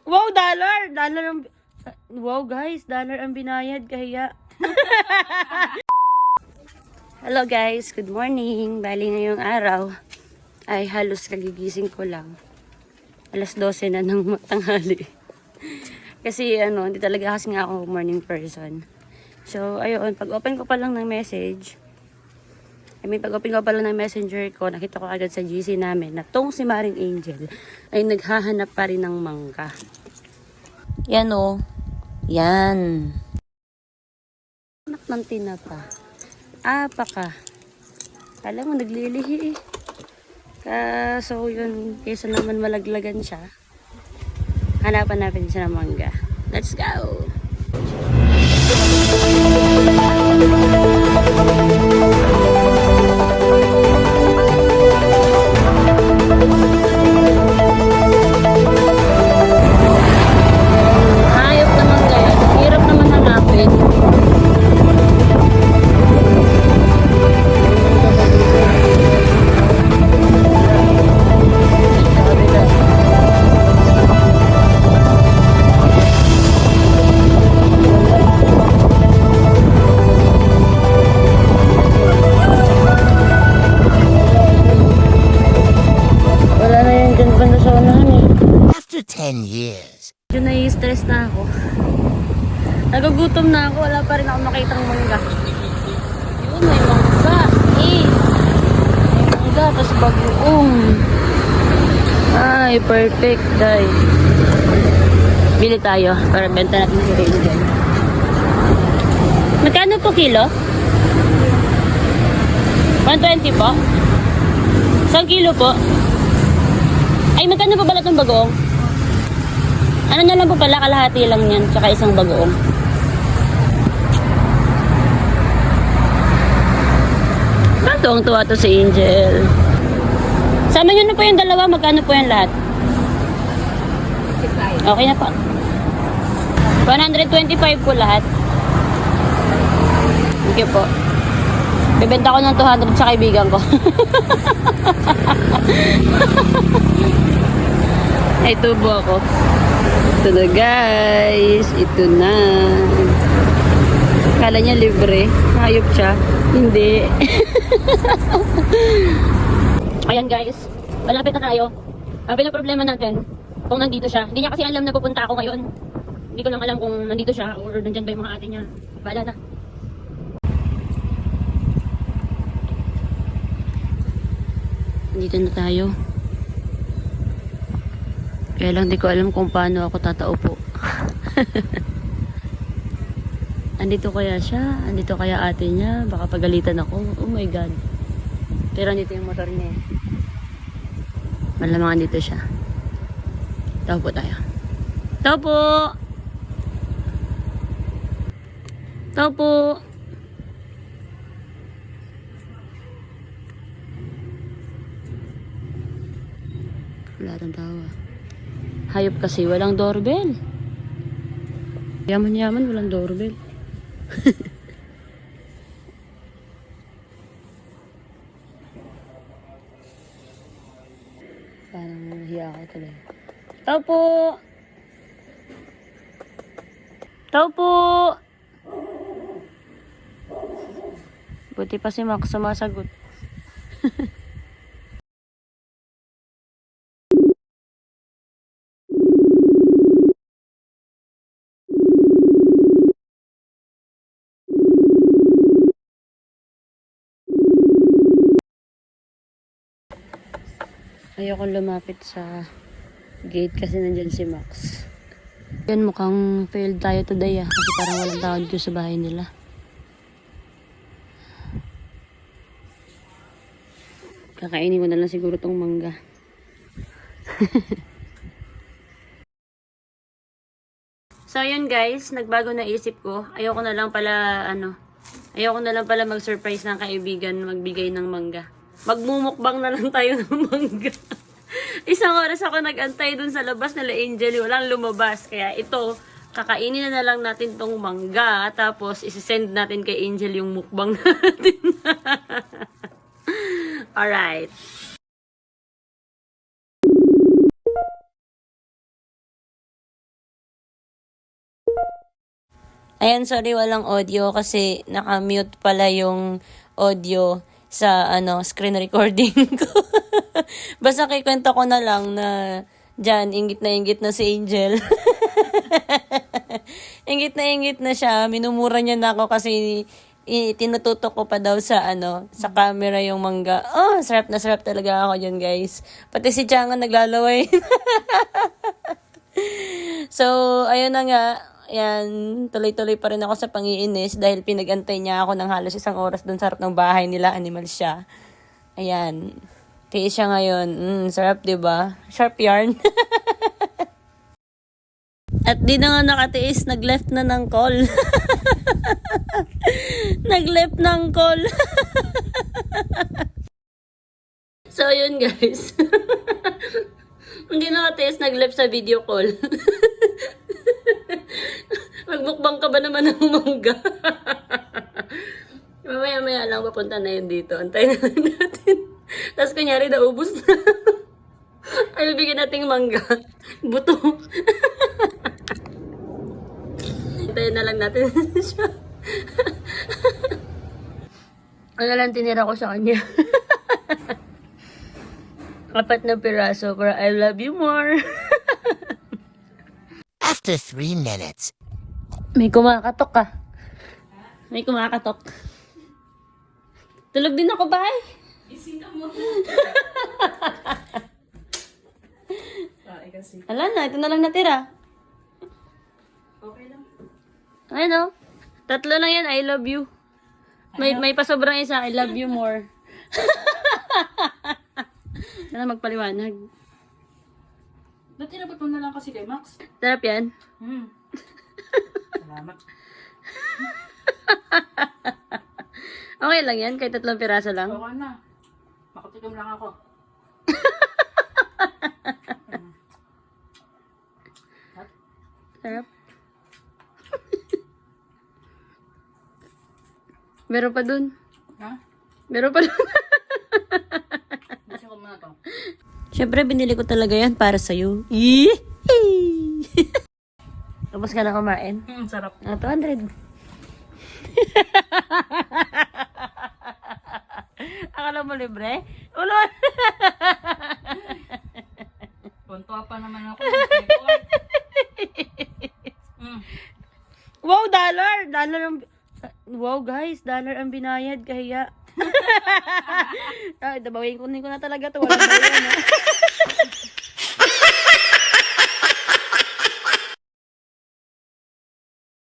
Wow, dollar! Dollar ang... Wow, guys. Dollar ang binayad. Kaya... Hello, guys. Good morning. Bali ngayong araw ay halos kagigising ko lang. Alas 12 na ng tanghali. Kasi, hindi talaga kasi nga ako morning person. So, ayun. Pag-open ko pa lang ng message... pag-open ko pa lang ng messenger ko, nakita ko agad sa GC namin na tong si Maring Angel ay naghahanap pa rin ng mangga. Yan o. Yan. Anak ng tinapa. Apaka. Alam mo, naglilihi eh. So yun, kaysa naman malaglagan siya, hanapan natin siya ng mangga. Let's go! Hayop naman kaya. Hirap naman hanapin. Wala na yan dyan banda sa unahan eh. After 10 years. Yun, nai-stress na ako. Nagugutom na ako. Wala pa rin ako makitang mangga. Yun, may mangga. May mangga, tas bagoong. Ay, perfect, day. Bili tayo para benta natin si Angel. Magkano po kilo? 120 po? 1 kilo po? Ay, magkano po balat ng bagoong? Ano na lang po pala, kalahati lang yan, tsaka isang bagoong. Tuwang-tuwa to si Angel. Sama nyo na po yung dalawa, magkano po yung lahat? Okay na po. 125 po lahat. Thank you po. Bibenta ko ng 200 sa kaibigan ko. Ay, tubo ako. Ito na, guys. Ito na. Kala niya libre. Hayop siya. Hindi. Ayan, guys. Malapit na tayo. Ang pinaproblema natin, kung nandito siya. Hindi niya kasi alam na pupunta ako ngayon. Hindi ko lang alam kung nandito siya or nandyan ba yung mga ate niya. Bahala na. Nandito na tayo. Kaya lang di ko alam kung paano ako tataupo. Andito kaya siya? Andito kaya ate niya? Baka pagalitan ako. Oh my God. Pero andito yung motor niya eh. Malamang andito siya. Taupo tayo. Taupo! Taupo! Wala tang tawa. Hayop kasi walang doorbell. Yaman-yaman walang doorbell. Parang nahiya ako tuloy. Tao po! Tao po! Buti pa si Max sumasagot. Ayokong lumapit sa gate kasi nandyan si Max. Yan, mukhang failed tayo today kasi parang walang tao dito sa bahay nila. Kakainin ko na lang siguro tong mangga. So yun guys, nagbago na isip ko. Ayoko na lang pala mag-surprise ng kaibigan magbigay ng mangga. Magmumukbang na lang tayo ng mangga. Isang oras ako nag-antay dun sa labas nila Angel, walang lumabas. Kaya ito, kakainin na lang natin tong mangga. Tapos, isi-send natin kay Angel yung mukbang natin. Alright. Ayan, sorry, walang audio kasi naka-mute pala yung audio sa screen recording ko. Basta kikwento ko na lang na dyan, ingit na si Angel. Ingit na siya. Minumura niya na ako kasi tinututok ko pa daw sa sa camera yung mangga. Oh, sarap na sarap talaga ako dyan, guys. Pati si Changa naglalaway. So, ayun na nga. Ayan, tuloy-tuloy pa rin ako sa pangiinis dahil pinag-antay niya ako ng halos 1 oras dun sa harap ng bahay nila. Animal siya. Ayan. Kaya siya ngayon. Sarap, diba? Sharp yarn. At di na nga nakatiis, nag-left na ng call. Nag-left ng call. So, yun guys. Hindi nakatiis, nag-left sa video call. Magmukbang ka ba naman ng mangga? Mamaya-maya lang papunta na yun dito. Antayin na lang natin. Tapos kunyari naubos na. Ay, bibigyan nating mangga. Buto. Antayin na lang natin siya. Ano lang tinira ko sa kanya. 4 na piraso para I love you more. After 3 minutes. May kumakatok ka. May kumakatok. Tulog din ako, bay. Gising ka mo. Kasi. Ala na, ito na lang natira. Okay lang. Ano? 3 lang yan, I love you. May pasobrang isa, I love you more. Sana magpaliwanag. Ba't inabot mo na lang kasi kay Max? Sarap yan. Salamat. Okay lang yan, kahit 3 piraso lang. Okay na. Makatikim lang ako. Sarap. Meron pa dun. Ha? Meron pa dun. Gusto ko muna to. Siyempre, binili ko talaga yan para sa'yo. Tapos ka na kumain? Sarap. 200. Akala mo libre? Ulol! Puntua pa naman ako. Wow, dollar! Dollar ang... Wow, guys, dollar ang binayad, kahiya. Ay, dabawiin ko na talaga to. Walang bayan, ha?